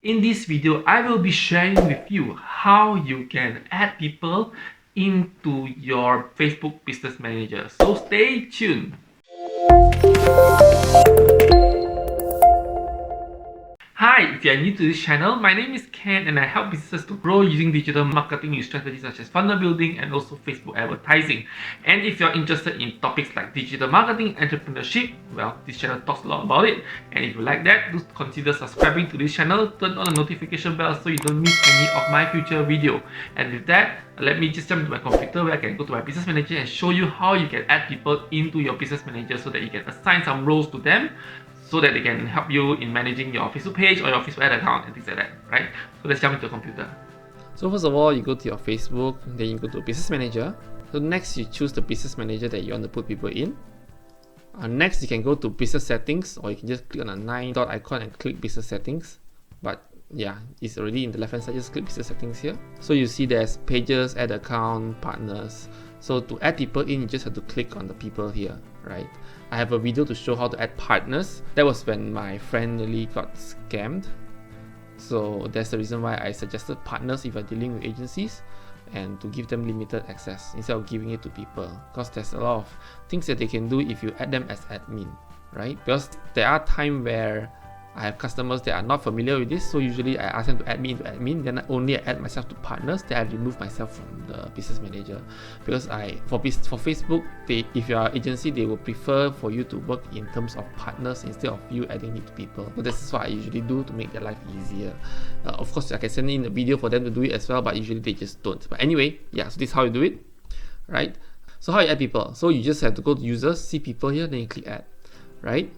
In this video, I will be sharing with you how you can add people into your Facebook Business Manager. So stay tuned. Hi, if you are new to this channel, my name is Ken and I help businesses to grow using digital marketing strategies such as funnel building and also Facebook advertising. And if you're interested in topics like digital marketing, entrepreneurship, well, this channel talks a lot about it. And if you like that, do consider subscribing to this channel, turn on the notification bell so you don't miss any of my future video. And with that, let me just jump to my computer where I can go to my business manager and show you how you can add people into your business manager so that you can assign some roles to them, so that they can help you in managing your Facebook page or your Facebook ad account and things like that, right? So let's jump into the computer. So first of all, you go to your Facebook, then you go to Business Manager. So next, you choose the Business Manager that you want to put people in. Next, you can go to Business Settings, or you can just click on the 9 dot icon and click Business Settings. But yeah, it's already in the left hand side, just click Business Settings here. So you see there's Pages, Ad Account, Partners. So to add people in, you just have to click on the people here, right? I have a video to show how to add partners. That was when my friend nearly got scammed. So that's the reason why I suggested partners if you're dealing with agencies, and to give them limited access instead of giving it to people, because there's a lot of things that they can do if you add them as admin, right? Because there are times where I have customers that are not familiar with this, so usually I ask them to add me into admin, then only I add myself to partners, then I remove myself from the business manager. Because for Facebook, if you are an agency, they will prefer for you to work in terms of partners instead of you adding it to people. So this is what I usually do to make their life easier. Of course, I can send in a video for them to do it as well, but usually they just don't. But anyway, yeah, so this is how you do it, right? So how you add people? So you just have to go to users, see people here, then you click add, right?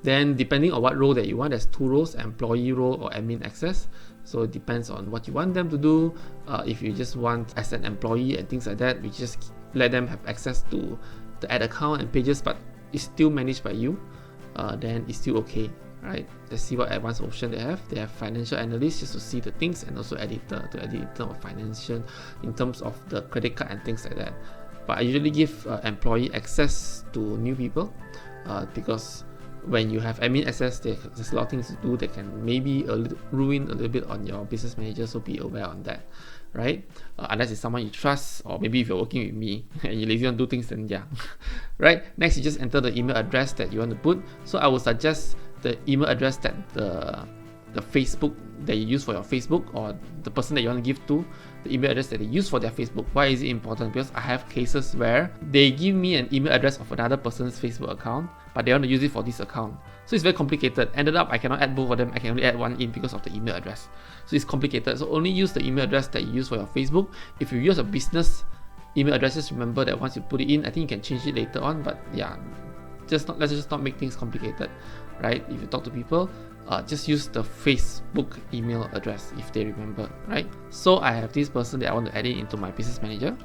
Then depending on what role that you want, there's two roles, employee role or admin access. So it depends on what you want them to do. If you just want as an employee and things like that, we just let them have access to the ad account and pages, but it's still managed by you, then it's still okay, right? Let's see what advanced option they have. They have financial analyst just to see the things, and also editor to edit in terms of financial, in terms of the credit card and things like that. But I usually give employee access to new people because when you have admin access, there's a lot of things to do that can maybe ruin a little bit on your business manager, so be aware on that, right? Unless it's someone you trust, or maybe if you're working with me and you're lazy on do things, then yeah. Right? Next, you just enter the email address that you want to put. So I would suggest the email address that the Facebook that you use for your Facebook, or the person that you want to give to, the email address that they use for their Facebook. Why is it important? Because I have cases where they give me an email address of another person's Facebook account, but they want to use it for this account. So it's very complicated. Ended up, I cannot add both of them. I can only add one in because of the email address. So it's complicated. So only use the email address that you use for your Facebook. If you use a business email address, just remember that once you put it in, I think you can change it later on. But yeah, let's just not make things complicated, right? If you talk to people, just use the Facebook email address if they remember, right? So I have this person that I want to add it into my business manager.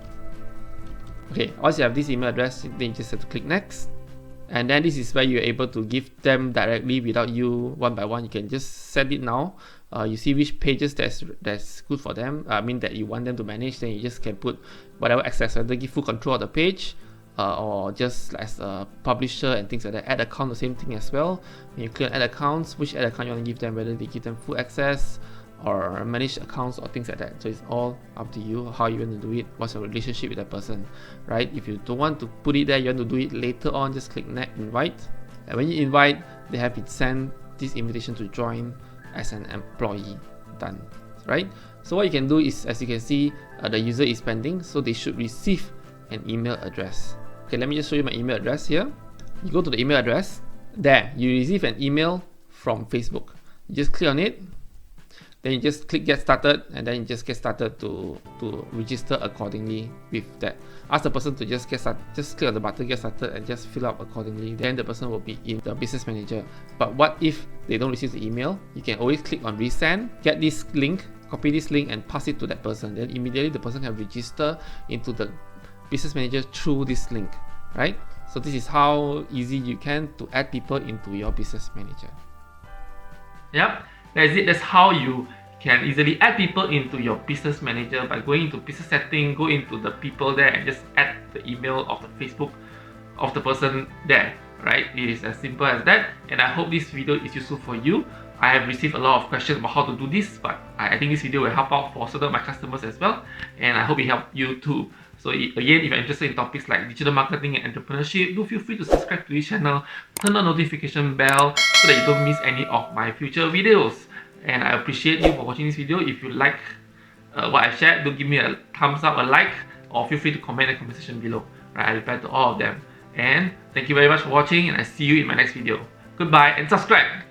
Okay, once you have this email address, then you just have to click next. And then this is where you're able to give them directly without you one by one. You can just set it now. You see which pages that's good for them. I mean that you want them to manage. Then you just can put whatever access, whether give full control of the page, or just as a publisher and things like that. Ad account, the same thing as well. When you click on ad accounts, which ad account you want to give them, whether they give them full access or managed accounts or things like that. So it's all up to you how you want to do it, what's your relationship with that person, right? If you don't want to put it there, you want to do it later on, just click next, invite. And when you invite, they have been sent this invitation to join as an employee. Done, right? So what you can do is, as you can see, the user is pending, so they should receive an email address. Okay, let me just show you my email address here. You go to the email address. There, you receive an email from Facebook. You just click on it. Then you just click get started, and then you just get started to register accordingly with that. Ask the person to just get started, just click on the button get started and just fill up accordingly. Then the person will be in the business manager. But what if they don't receive the email? You can always click on resend, get this link, copy this link and pass it to that person. Then immediately the person can register into the business manager through this link, right? So this is how easy you can to add people into your business manager. Yep, that's it. That's how you can easily add people into your business manager by going into business setting, go into the people there and just add the email of the Facebook of the person there, right? It is as simple as that. And I hope this video is useful for you. I have received a lot of questions about how to do this, but I think this video will help out for certain of my customers as well, and I hope it helped you too. So again, if you're interested in topics like digital marketing and entrepreneurship, do feel free to subscribe to this channel, turn on notification bell so that you don't miss any of my future videos. And I appreciate you for watching this video. If you like what I shared, do give me a thumbs up, a like, or feel free to comment in the comment section below. Right, I reply to all of them. And thank you very much for watching, and I see you in my next video. Goodbye and subscribe!